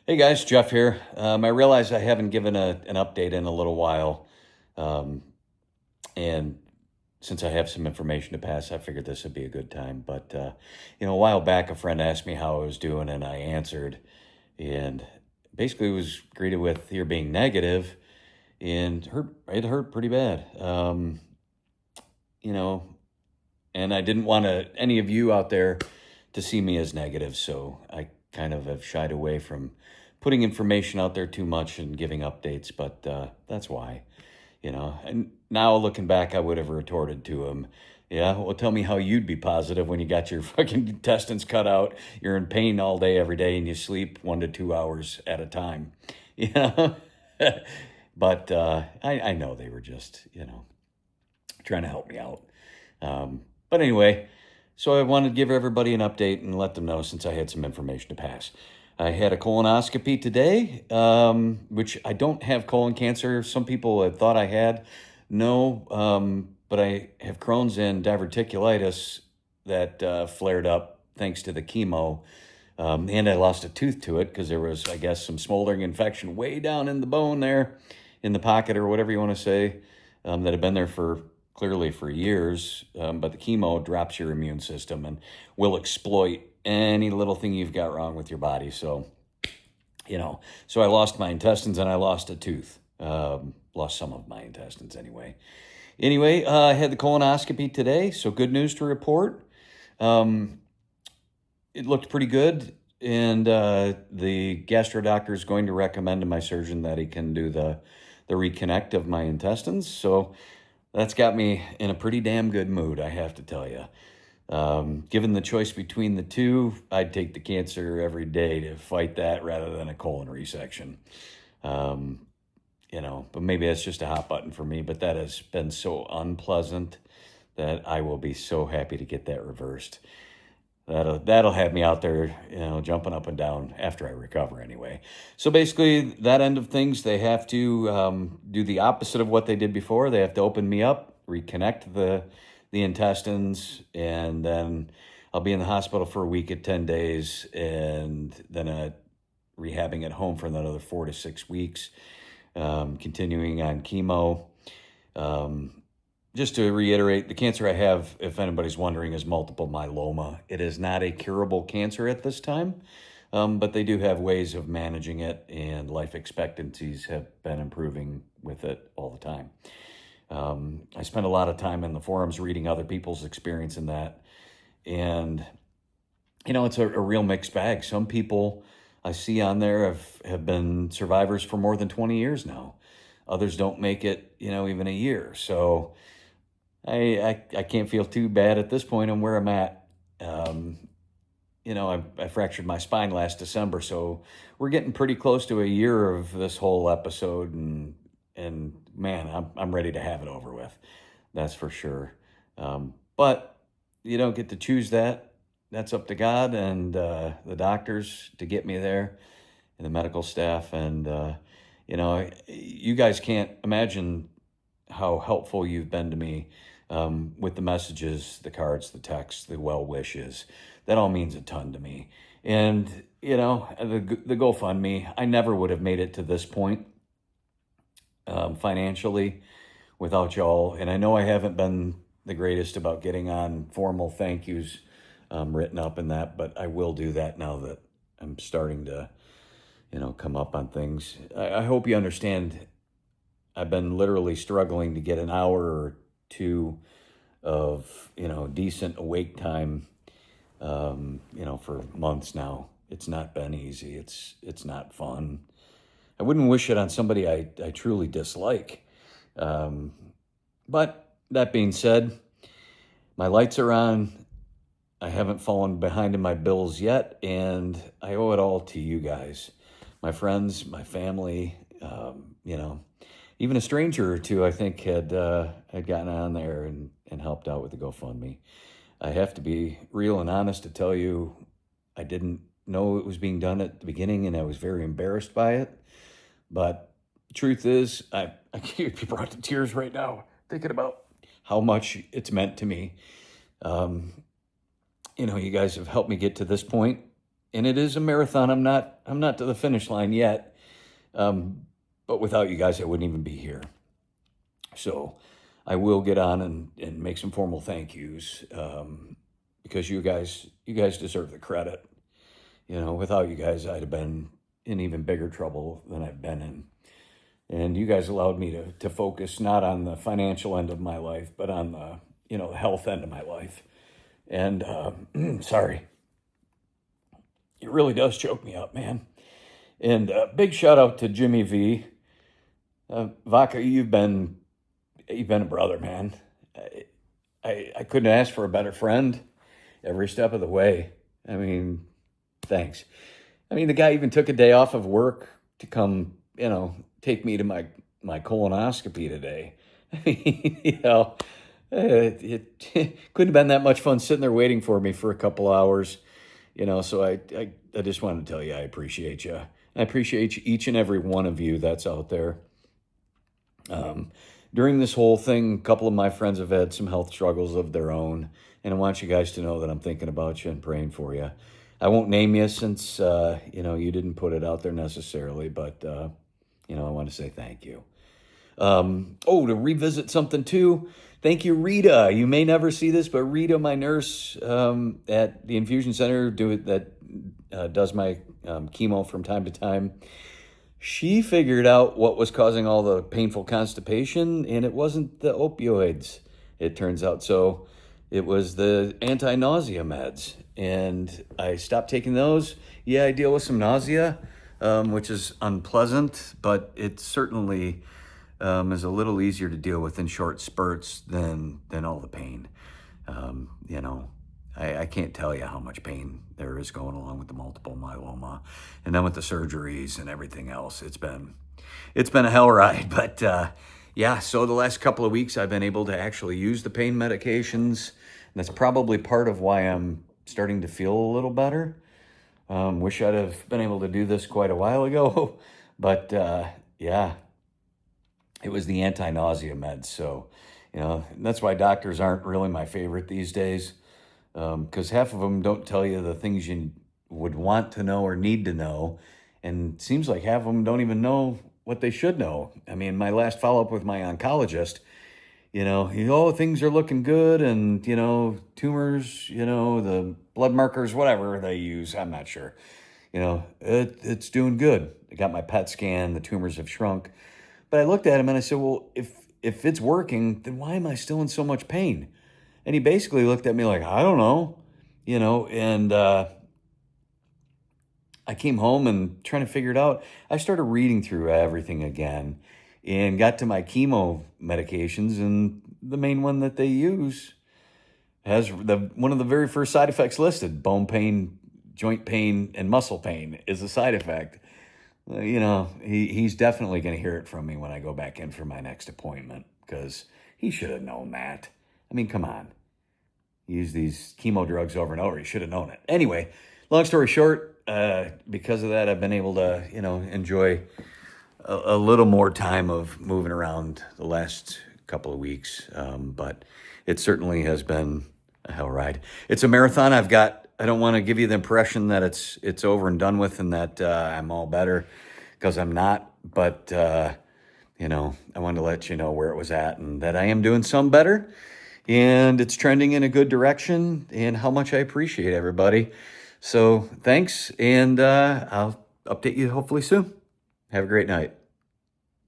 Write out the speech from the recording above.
Hey guys, Jeff here. I realize I haven't given an update in a little while, um, and since I have some information to pass, I figured this would be a good time. But a while back, a friend asked me how I was doing, and I answered, and basically was greeted with "you're being negative," and it hurt pretty bad. You know, and I didn't want any of you out there to see me as negative, so I kind of have shied away from putting information out there too much and giving updates. But that's why, And now looking back, I would have retorted to him, "Yeah, well, tell me how you'd be positive when you got your fucking intestines cut out. You're in pain all day, every day, and you sleep 1 to 2 hours at a time." You know. But I know they were just trying to help me out. But anyway, so I wanted to give everybody an update and let them know since I had some information to pass. I had a colonoscopy today, which I don't have colon cancer. Some people have thought I had. No, but I have Crohn's and diverticulitis that flared up thanks to the chemo. And I lost a tooth to it because there was, I guess, some smoldering infection way down in the bone there, in the pocket or whatever you want to say, that had been there for clearly for years. But the chemo drops your immune system and will exploit any little thing you've got wrong with your body. So, so I lost my intestines and I lost a tooth. Lost some of my intestines anyway. Anyway, I had the colonoscopy today, so good news to report. It looked pretty good, and the gastro doctor is going to recommend to my surgeon that he can do the reconnect of my intestines. So that's got me in a pretty damn good mood, I have to tell you. Given the choice between the two, I'd take the cancer every day to fight that rather than a colon resection. But maybe that's just a hot button for me, but that has been so unpleasant that I will be so happy to get that reversed. That'll have me out there, jumping up and down after I recover anyway. So basically, that end of things, they have to do the opposite of what they did before. They have to open me up, reconnect the intestines, and then I'll be in the hospital for a week at 10 days, and then rehabbing at home for another 4 to 6 weeks, continuing on chemo. Just to reiterate, the cancer I have, if anybody's wondering, is multiple myeloma. It is not a curable cancer at this time, but they do have ways of managing it, and life expectancies have been improving with it all the time. I spend a lot of time in the forums reading other people's experience in that, and it's a real mixed bag. Some people I see on there have been survivors for more than 20 years now. Others don't make it, even a year. So I can't feel too bad at this point on where I'm at. I fractured my spine last December, so we're getting pretty close to a year of this whole episode, and man, I'm ready to have it over with. That's for sure. But you don't get to choose that. That's up to God and the doctors to get me there, and the medical staff. And you guys can't imagine how helpful you've been to me, with the messages, the cards, the texts, the well wishes. That all means a ton to me. And the GoFundMe, I never would have made it to this point, financially, without y'all. And I know I haven't been the greatest about getting on formal thank yous written up in that, but I will do that now that I'm starting to come up on things. I hope you understand. I've been literally struggling to get an hour or two of decent awake time, for months now. It's not been easy. It's not fun. I wouldn't wish it on somebody I truly dislike. But that being said, my lights are on. I haven't fallen behind in my bills yet, and I owe it all to you guys, my friends, my family. Even a stranger or two, I think, had gotten on there and helped out with the GoFundMe. I have to be real and honest to tell you, I didn't know it was being done at the beginning, and I was very embarrassed by it. But truth is, I can't be brought to tears right now thinking about how much it's meant to me. You guys have helped me get to this point, and it is a marathon. I'm not to the finish line yet. But without you guys, I wouldn't even be here. So I will get on and make some formal thank yous, because you guys deserve the credit. Without you guys, I'd have been in even bigger trouble than I've been in. And you guys allowed me to focus not on the financial end of my life, but on the health end of my life. And sorry, it really does choke me up, man. And big shout out to Jimmy V. Vaca, you've been a brother, man. I couldn't ask for a better friend every step of the way. I mean, thanks. I mean, the guy even took a day off of work to come, take me to my colonoscopy today. I mean, it couldn't have been that much fun sitting there waiting for me for a couple hours. So I just wanted to tell you I appreciate you. I appreciate each and every one of you that's out there. During this whole thing, a couple of my friends have had some health struggles of their own, and I want you guys to know that I'm thinking about you and praying for you. I won't name you since, you didn't put it out there necessarily, but, I want to say thank you. To revisit something too, thank you, Rita. You may never see this, but Rita, my nurse at the infusion center, does my chemo from time to time. She figured out what was causing all the painful constipation, and it wasn't the opioids, it turns out. So it was the anti-nausea meds, and I stopped taking those. Yeah, I deal with some nausea, which is unpleasant, but it certainly is a little easier to deal with in short spurts than all the pain. I can't tell you how much pain there is going along with the multiple myeloma, and then with the surgeries and everything else. It's been a hell ride, but so the last couple of weeks I've been able to actually use the pain medications. And that's probably part of why I'm starting to feel a little better. Wish I'd have been able to do this quite a while ago, but it was the anti-nausea meds. So, that's why doctors aren't really my favorite these days, because half of them don't tell you the things you would want to know or need to know, and it seems like half of them don't even know what they should know. I mean, my last follow-up with my oncologist, things are looking good, and, tumors, the blood markers, whatever they use, I'm not sure. It's doing good. I got my PET scan, the tumors have shrunk. But I looked at him and I said, well, if it's working, then why am I still in so much pain? And he basically looked at me like, I don't know, and I came home and trying to figure it out. I started reading through everything again and got to my chemo medications, and the main one that they use has one of the very first side effects listed: bone pain, joint pain, and muscle pain is a side effect. He's definitely going to hear it from me when I go back in for my next appointment, because he should have known that. I mean, come on. Use these chemo drugs over and over. He should have known it. Anyway, long story short, because of that, I've been able to, enjoy a little more time of moving around the last couple of weeks. But it certainly has been a hell ride. It's a marathon. I don't want to give you the impression that it's over and done with and that I'm all better, because I'm not. But, I wanted to let you know where it was at and that I am doing some better, and it's trending in a good direction, and how much I appreciate everybody. So thanks, and I'll update you hopefully soon. Have a great night.